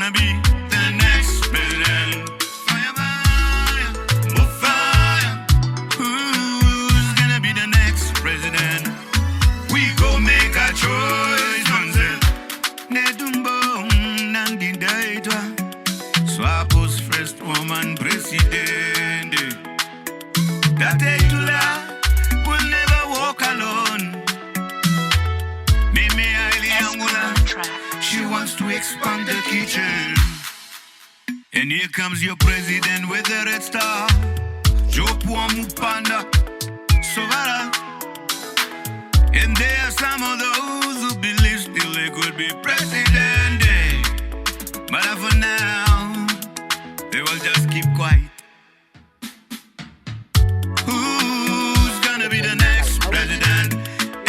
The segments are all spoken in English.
wanna be the next president? Fire, fire, more fire. Who's gonna be the next president? We go make a choice, manze. Nedumbo nandi daitwa. Swapos first woman president. That Etula will never walk alone. Mimi Aili Angula, she wants to expand the kitchen. And here comes your president with the red star, Jopua Mupanda, Sovara. And there are some of those who believe still they could be president. But for now, they will just keep quiet. Who's gonna be the next president?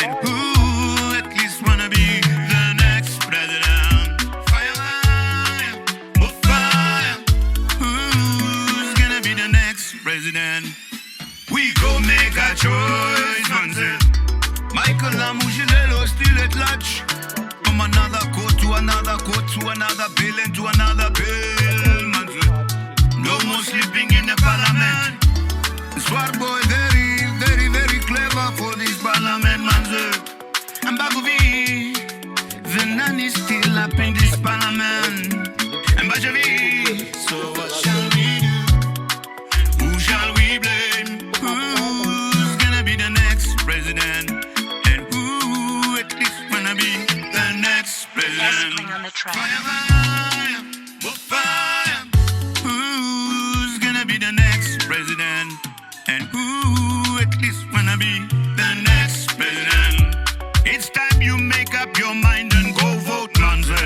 And who at least wanna be the next president? Fire, fire, more fire. Who's gonna be the next president? We go make a choice, manze. Michael Amujilelo still at large. From another court to another court to another bill and to another bill, manze. No more sleeping in the parliament. Swart boy very, very, very clever for this parliament, manze. And Bagovi, the nanny still up in this parliament. And Bajavi, so what shall we do? Who shall we blame? Who's gonna be the next president? And who at least wanna be the next president? Fire, fire, more fire. Who's gonna be the next president? And who at least wanna be the next president? It's time you make up your mind and go vote, manze.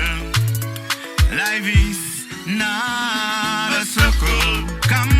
Life is not a circle. Come